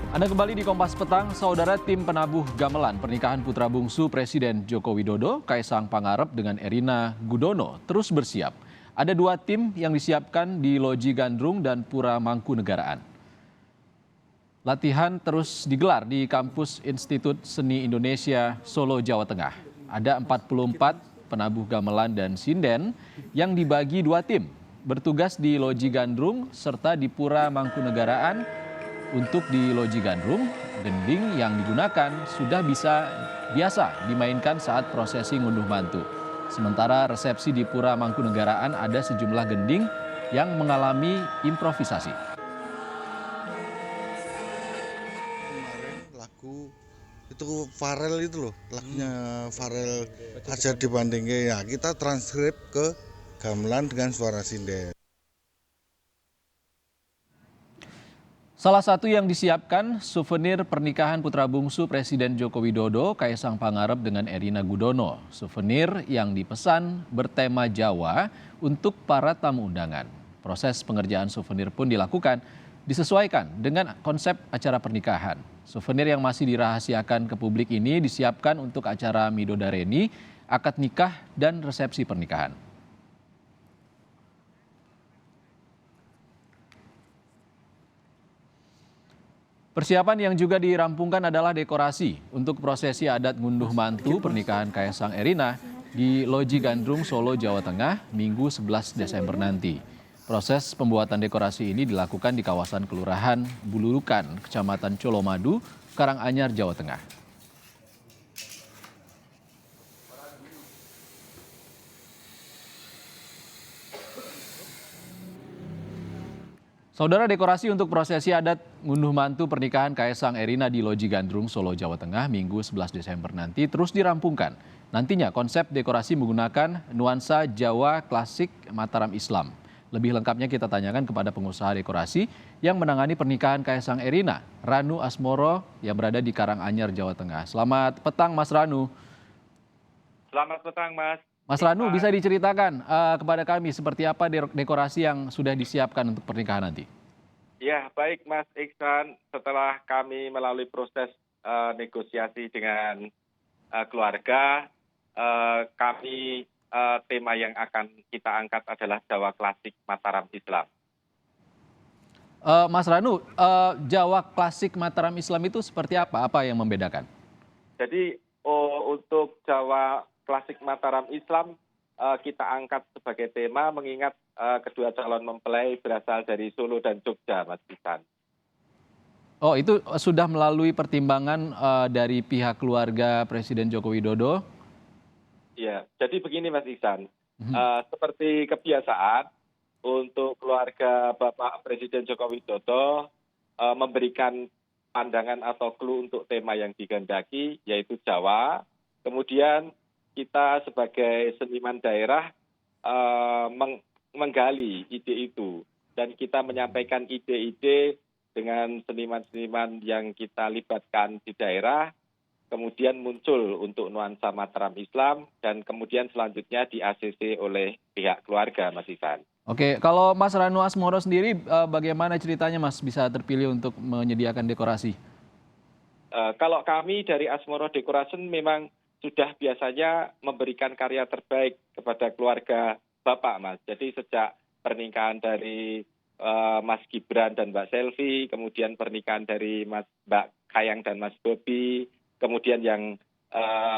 Anda kembali di Kompas Petang, saudara. Tim penabuh gamelan pernikahan putra bungsu Presiden Joko Widodo, Kaisang Pangarep dengan Erina Gudono terus bersiap. Ada dua tim yang disiapkan di Loji Gandrung dan Pura Mangkunegaraan. Latihan terus digelar di kampus Institut Seni Indonesia, Solo, Jawa Tengah. Ada 44 penabuh gamelan dan sinden yang dibagi dua tim, bertugas di Loji Gandrung serta di Pura Mangkunegaraan. Untuk di Loji Gandrung, gending yang digunakan sudah biasa dimainkan saat prosesi ngunduh mantu. Sementara resepsi di Pura Mangkunegaraan ada sejumlah gending yang mengalami improvisasi. Kemarin lagu itu Farel itu loh, lagunya Farel aja dibandingin ya, kita transkrip ke gamelan dengan suara sinden. Salah satu yang disiapkan souvenir pernikahan putra bungsu Presiden Joko Widodo, Kaisang Pangarep dengan Erina Gudono. Souvenir yang dipesan bertema Jawa untuk para tamu undangan. Proses pengerjaan souvenir pun disesuaikan dengan konsep acara pernikahan. Souvenir yang masih dirahasiakan ke publik ini disiapkan untuk acara midodareni, akad nikah, dan resepsi pernikahan. Persiapan yang juga dirampungkan adalah dekorasi untuk prosesi adat ngunduh mantu pernikahan Kaisang Erina di Loji Gandrung, Solo, Jawa Tengah, Minggu 11 Desember nanti. Proses pembuatan dekorasi ini dilakukan di kawasan Kelurahan Bululukan, Kecamatan Colomadu, Karanganyar, Jawa Tengah. Saudara, dekorasi untuk prosesi adat ngunduh mantu pernikahan Kaisang Erina di Loji Gandrung, Solo, Jawa Tengah, Minggu 11 Desember nanti terus dirampungkan. Nantinya konsep dekorasi menggunakan nuansa Jawa klasik Mataram Islam. Lebih lengkapnya kita tanyakan kepada pengusaha dekorasi yang menangani pernikahan Kaisang Erina, Ranu Asmoro, yang berada di Karanganyar, Jawa Tengah. Selamat petang, Mas Ranu. Selamat petang, Mas. Mas Ranu, bisa diceritakan kepada kami seperti apa dekorasi yang sudah disiapkan untuk pernikahan nanti? Ya, baik Mas Iksan. Setelah kami melalui proses negosiasi dengan keluarga, tema yang akan kita angkat adalah Jawa klasik Mataram Islam. Mas Ranu, Jawa klasik Mataram Islam itu seperti apa? Apa yang membedakan? Jadi untuk Jawa klasik Mataram Islam kita angkat sebagai tema mengingat kedua calon mempelai berasal dari Solo dan Jogja, Mas Iksan. Oh, itu sudah melalui pertimbangan dari pihak keluarga Presiden Joko Widodo? Ya, jadi begini Mas Iksan, seperti kebiasaan untuk keluarga Bapak Presiden Joko Widodo memberikan pandangan atau clue untuk tema yang dikehendaki, yaitu Jawa. Kemudian kita sebagai seniman daerah menggali ide itu dan kita menyampaikan ide-ide dengan seniman-seniman yang kita libatkan di daerah, kemudian muncul untuk nuansa Mataram Islam dan kemudian selanjutnya di ACC oleh pihak keluarga, Mas Ivan. Oke, kalau Mas Ranu Asmoro sendiri bagaimana ceritanya Mas bisa terpilih untuk menyediakan dekorasi? Kalau kami dari Asmoro Decoration memang sudah biasanya memberikan karya terbaik kepada keluarga Bapak, Mas. Jadi sejak pernikahan dari Mas Gibran dan Mbak Selvi, kemudian pernikahan dari Mbak Kayang dan Mas Bobi, kemudian yang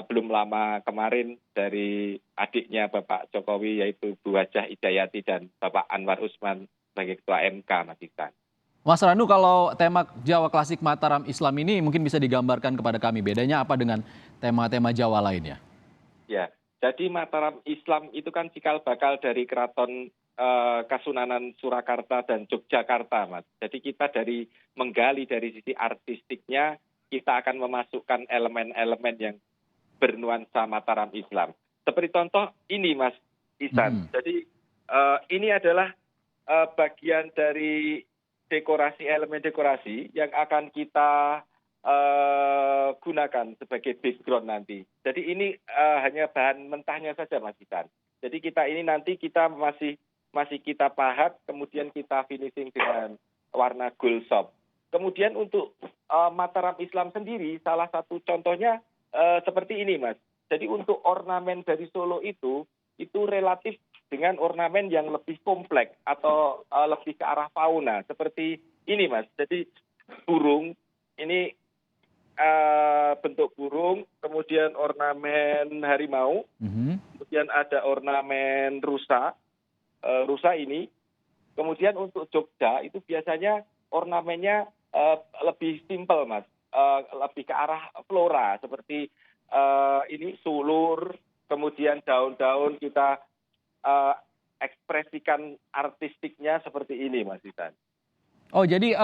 belum lama kemarin dari adiknya Bapak Jokowi yaitu Bu Hajah Idayati dan Bapak Anwar Usman sebagai Ketua MK, Mas Iksan. Mas Ranu, kalau tema Jawa klasik Mataram Islam ini mungkin bisa digambarkan kepada kami. Bedanya apa dengan tema-tema Jawa lainnya? Ya, jadi Mataram Islam itu kan cikal bakal dari keraton Kasunanan Surakarta dan Yogyakarta, Mas. Jadi kita menggali dari sisi artistiknya, kita akan memasukkan elemen-elemen yang bernuansa Mataram Islam. Seperti contoh ini, Mas Isan. Jadi ini adalah bagian dari dekorasi, elemen dekorasi yang akan kita gunakan sebagai background nanti. Jadi ini hanya bahan mentahnya saja, Mas Isan. Jadi kita masih kita pahat, kemudian kita finishing dengan warna gold shop. Kemudian untuk Mataram Islam sendiri, salah satu contohnya seperti ini, Mas. Jadi untuk ornamen dari Solo itu relatif dengan ornamen yang lebih kompleks atau lebih ke arah fauna. Seperti ini, Mas. Jadi burung, ini bentuk burung, kemudian ornamen harimau, kemudian ada ornamen rusa, rusa ini. Kemudian untuk Jogja itu biasanya ornamennya lebih simpel, Mas, lebih ke arah flora seperti ini sulur, kemudian daun-daun kita ekspresikan artistiknya seperti ini, Mas Isan. Oh, jadi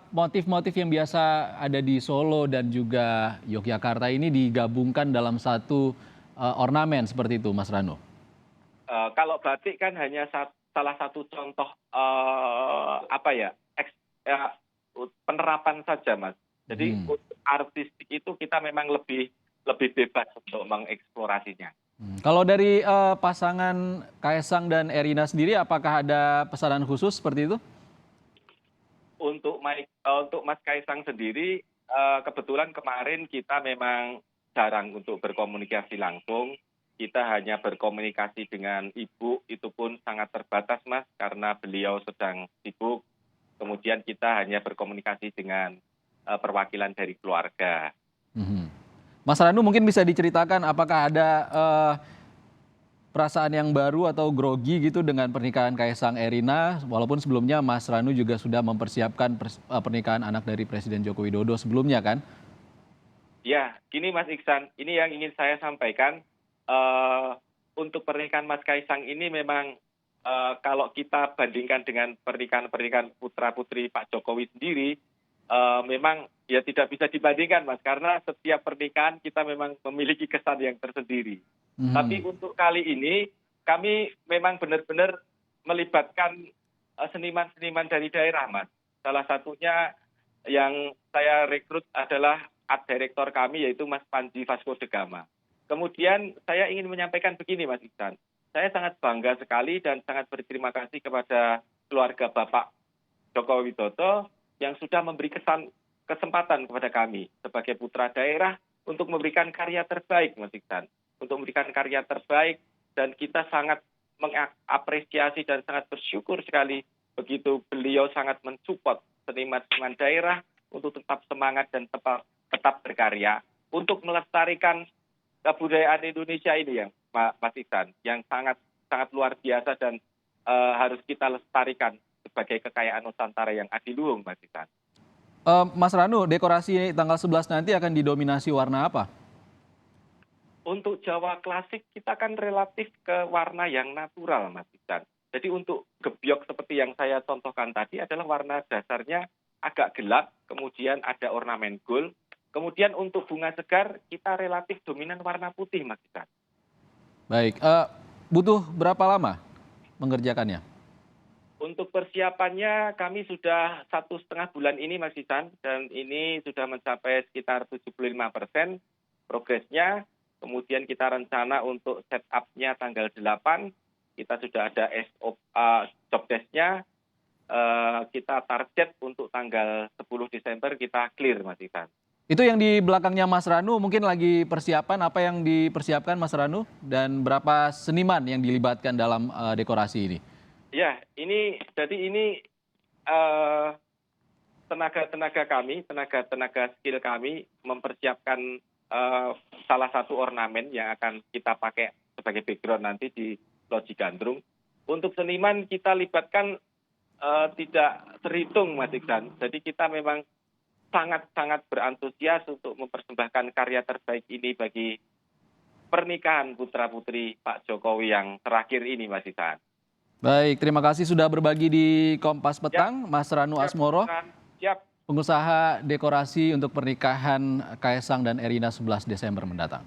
motif-motif yang biasa ada di Solo dan juga Yogyakarta ini digabungkan dalam satu ornamen seperti itu, Mas Rano? Kalau batik kan hanya salah satu contoh penerapan saja, Mas. Jadi untuk artistik itu kita memang lebih bebas untuk mengeksplorasinya. Kalau dari pasangan Kaesang dan Erina sendiri, apakah ada pesanan khusus seperti itu? Untuk Mas Kaesang sendiri, kebetulan kemarin kita memang jarang untuk berkomunikasi langsung. Kita hanya berkomunikasi dengan Ibu, itu pun sangat terbatas, Mas, karena beliau sedang sibuk. Kemudian kita hanya berkomunikasi dengan perwakilan dari keluarga. Mas Ranu mungkin bisa diceritakan apakah ada perasaan yang baru atau grogi gitu dengan pernikahan Kaesang Erina, walaupun sebelumnya Mas Ranu juga sudah mempersiapkan pernikahan anak dari Presiden Joko Widodo sebelumnya kan? Ya, gini Mas Iksan, ini yang ingin saya sampaikan. Untuk pernikahan Mas Kaesang ini memang kalau kita bandingkan dengan pernikahan putra-putri Pak Jokowi sendiri, memang ya tidak bisa dibandingkan, Mas, karena setiap pernikahan kita memang memiliki kesan yang tersendiri. Tapi untuk kali ini kami memang benar-benar melibatkan seniman-seniman dari daerah, Mas. Salah satunya yang saya rekrut adalah art director kami, yaitu Mas Panji Vasco de Gama. Kemudian saya ingin menyampaikan begini, Mas Iksan. Saya sangat bangga sekali dan sangat berterima kasih kepada keluarga Bapak Joko Widodo yang sudah memberi kesempatan kepada kami sebagai putra daerah untuk memberikan karya terbaik, Mas Iksan. Untuk memberikan karya terbaik, dan kita sangat mengapresiasi dan sangat bersyukur sekali begitu beliau sangat mensupport seniman-seniman daerah untuk tetap semangat dan tetap berkarya untuk melestarikan kebudayaan Indonesia ini ya, Mas Iksan, yang sangat luar biasa dan harus kita lestarikan sebagai kekayaan Nusantara yang adiluhung, Mas Iksan. Mas Ranu, dekorasi tanggal 11 nanti akan didominasi warna apa? Untuk Jawa klasik kita kan relatif ke warna yang natural, Mas Iksan. Jadi untuk gebyok seperti yang saya contohkan tadi adalah warna dasarnya agak gelap, kemudian ada ornamen gold. Kemudian untuk bunga segar kita relatif dominan warna putih, Mas Iksan. Baik, butuh berapa lama mengerjakannya? Untuk persiapannya kami sudah 1,5 bulan ini, Mas Iksan, dan ini sudah mencapai sekitar 75% progresnya. Kemudian kita rencana untuk setup-nya tanggal 8, kita sudah ada job desk-nya, kita target untuk tanggal 10 Desember kita clear, Mas Iksan. Itu yang di belakangnya Mas Ranu mungkin lagi persiapan, apa yang dipersiapkan Mas Ranu? Dan berapa seniman yang dilibatkan dalam dekorasi ini? Ya, ini tenaga kami, tenaga skill kami mempersiapkan salah satu ornamen yang akan kita pakai sebagai background nanti di Loji Gandrung. Untuk seniman kita libatkan tidak terhitung, Mas Iksan. Jadi kita memang sangat berantusias untuk mempersembahkan karya terbaik ini bagi pernikahan putra-putri Pak Jokowi yang terakhir ini, Mas Iksan. Baik, terima kasih sudah berbagi di Kompas Petang, Mas Ranu Asmoro. Siap. Pengusaha dekorasi untuk pernikahan Kaesang dan Erina 11 Desember mendatang.